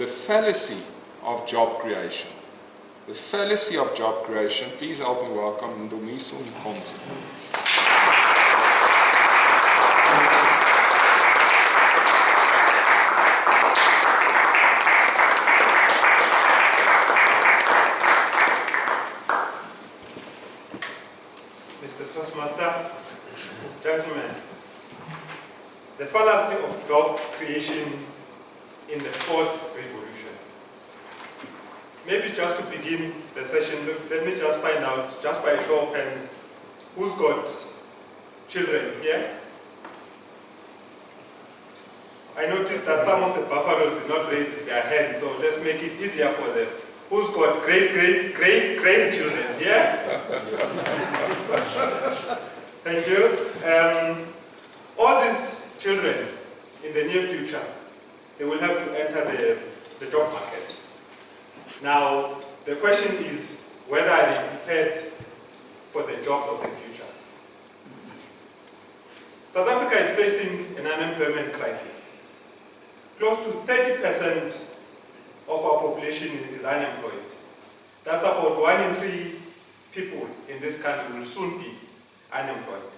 the fallacy of job creation. The fallacy of job creation. Please help me welcome Ndumiso and Nkonzo. Mr. Toastmaster, gentlemen, the fallacy of job creation in the fourth revolution. Maybe just to begin the session, let me just find out, just by a show of hands, who's got children here? I noticed that some of the buffaloes did not raise their hands, so let's make it easier for them. Who's got great-great-great-grandchildren here? Thank you. All these children, in the near future, they will have to enter the job market. Now, the question is whether are they prepared for the jobs of the future. South Africa is facing an unemployment crisis. Close to 30% of our population is unemployed. That's about 1 in 3 people in this country will soon be unemployed.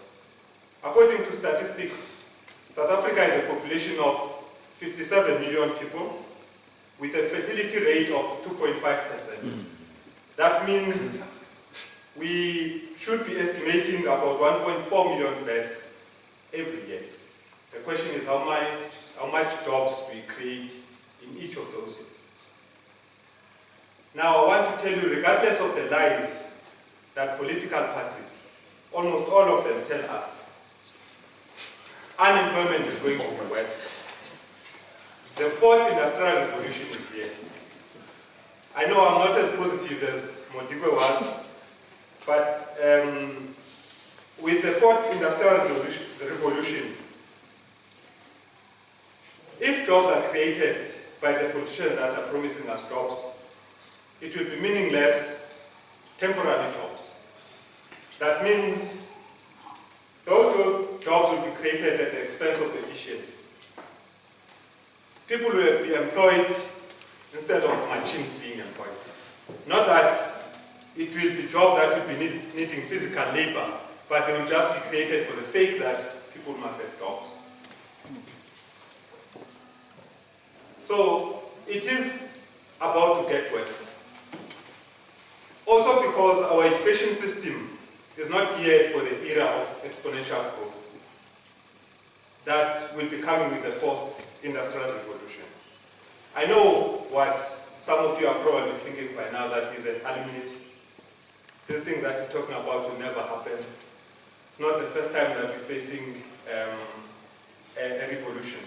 According to statistics, South Africa is a population of 57 million people with a fertility rate of 2.5%. That means we should be estimating about 1.4 million births every year. The question is how much jobs we create in each of those years. Now I want to tell you, regardless of the lies that political parties, almost all of them tell us, unemployment is going to be worse. The fourth industrial revolution is here. I know I'm not as positive as Modibo was, but with the fourth industrial revolution, if jobs are created by the politicians that are promising us jobs, it will be meaningless temporary jobs. That means those jobs will be created at the expense of efficiency. People will be employed instead of machines being employed. Not that it will be jobs that will be needing physical labor, but they will just be created for the sake that people must have jobs. So it is about to get worse. Also because our education system is not geared for the era of exponential growth that will be coming with the fourth industrial revolution. I know what some of you are probably thinking by now, that is an elimination. These things that you're talking about will never happen. It's not the first time that we're facing a revolution.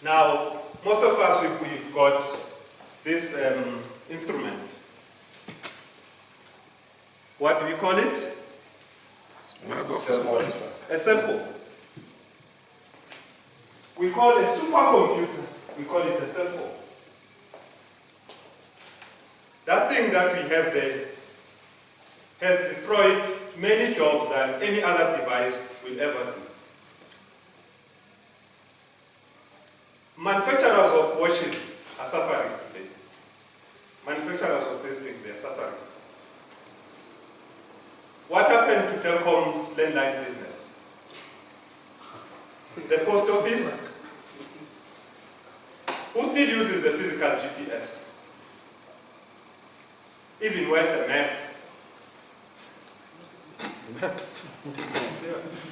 Now, most of us, we've got this instrument. What do we call it? A cell phone. We call a supercomputer, we call it a cell phone. That thing that we have there has destroyed many jobs than any other device will ever do. Manufacturers of watches are suffering today. Manufacturers of these things, they are suffering. What happened to Telkom's landline business? The post office, who still uses a physical GPS? Even worse, a map.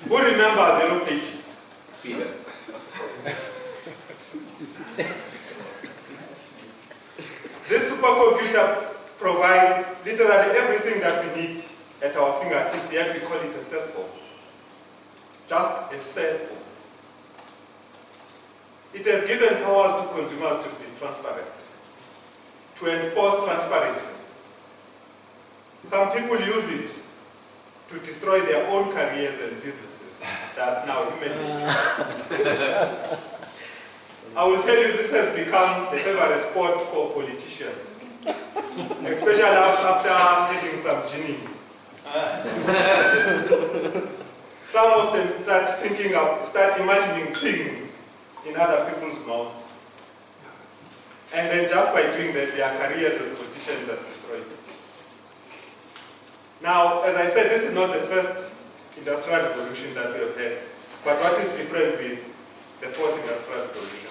Who remembers Yellow Pages? This supercomputer provides literally everything that we need at our fingertips, yet we call it a cell phone. Just a cell phone. It has given powers to consumers to be transparent, to enforce transparency. Some people use it to destroy their own careers and businesses. That's now human nature. I will tell you, this has become the favorite sport for politicians, especially after having some genie. Some of them start imagining things in other people's mouths. And then just by doing that, their careers as politicians are destroyed. Now, as I said, this is not the first industrial revolution that we have had, but what is different with the fourth industrial revolution?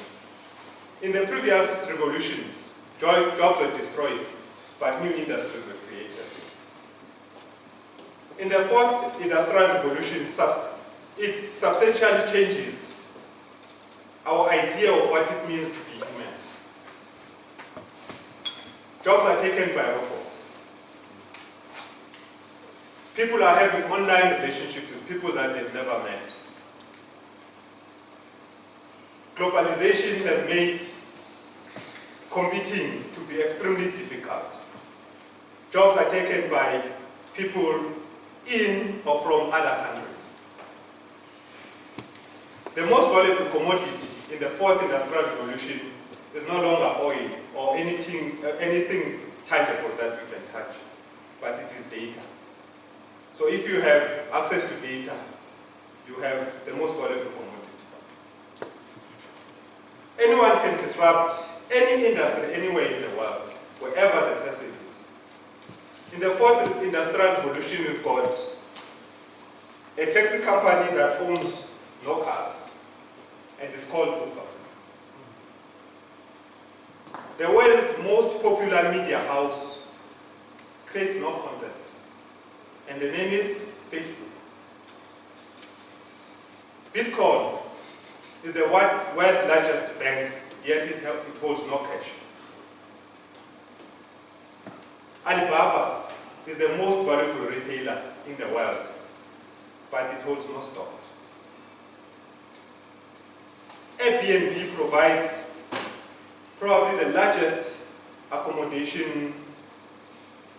In the previous revolutions, jobs were destroyed, but new industries were created. In the fourth industrial revolution, it substantially changes our idea of what it means to be human. Jobs are taken by robots. People are having online relationships with people that they've never met. Globalization has made competing to be extremely difficult. Jobs are taken by people in or from other countries. The most valuable commodity in the fourth industrial revolution is no longer oil or anything tangible that we can touch, but it is data. So if you have access to data, you have the most valuable commodity. Anyone can disrupt any industry anywhere in the world, wherever the person is. In the fourth industrial revolution, we've got a taxi company that owns no cars, and it's called Uber. The world's most popular media house creates no content, and the name is Facebook. Bitcoin is the world's largest bank, yet it holds no cash. Alibaba is the most valuable retailer in the world, but it holds no stocks. Airbnb provides probably the largest accommodation,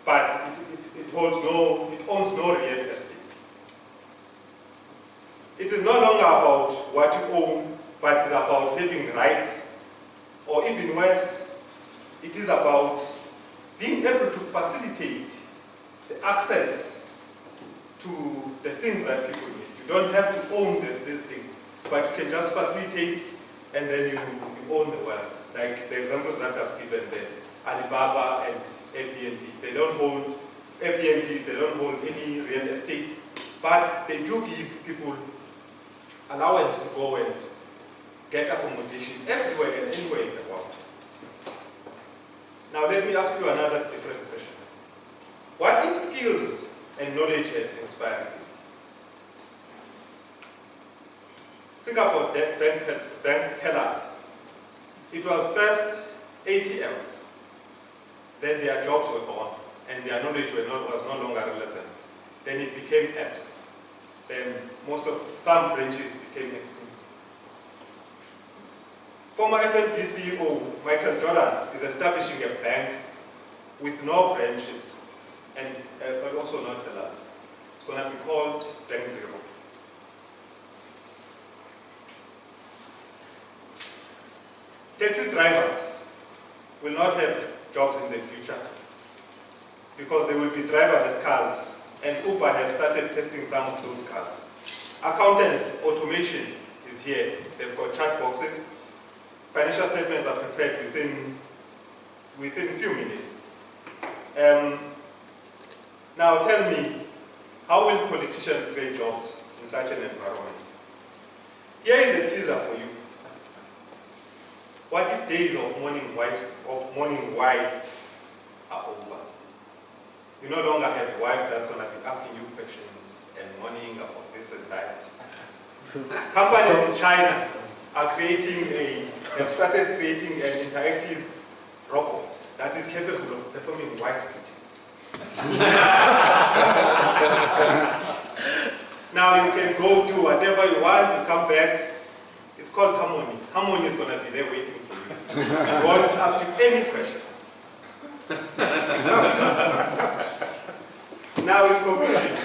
but it owns no real estate. It is no longer about what you own, but it is about having rights, or even worse, it is about being able to facilitate the access to the things that people need. You don't have to own these things, but you can just facilitate, and then you own the world. Like the examples that I've given there, Alibaba and Airbnb. They don't hold any real estate, but they do give people allowance to go and get accommodation everywhere and anywhere in the world. Now let me ask you another different question. What if skills and knowledge had inspired you? Think about bank tellers. It was first ATMs, then their jobs were gone, and their knowledge was no longer relevant. Then it became apps. Then some branches became extinct. Former FNB CEO Michael Jordan is establishing a bank with no branches and but also no tellers. It's going to be called Bank Zero. Taxi drivers will not have jobs in the future because they will be driverless cars, and Uber has started testing some of those cars. Accountants, automation is here. They've got chat boxes. Financial statements are prepared within a few minutes. Now tell me, how will politicians create jobs in such an environment? Here is a teaser for you. What if days of morning wife are over? You no longer have a wife that's going to be asking you questions and moaning about this and that. Companies in China have started creating an interactive robot that is capable of performing wife duties. Now you can go do whatever you want, you come back. It's called Harmony. Harmony is going to be there waiting for you. It won't ask you any questions. Now in conclusion,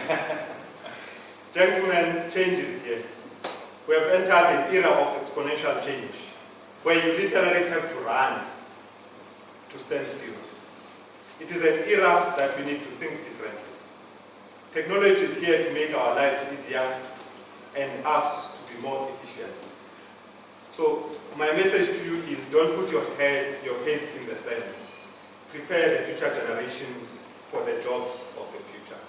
gentlemen, change is here. We have entered an era of exponential change, where you literally have to run to stand still. It is an era that we need to think differently. Technology is here to make our lives easier and us to be more efficient. So my message to you is don't put your heads in the sand. Prepare the future generations for the jobs of the future.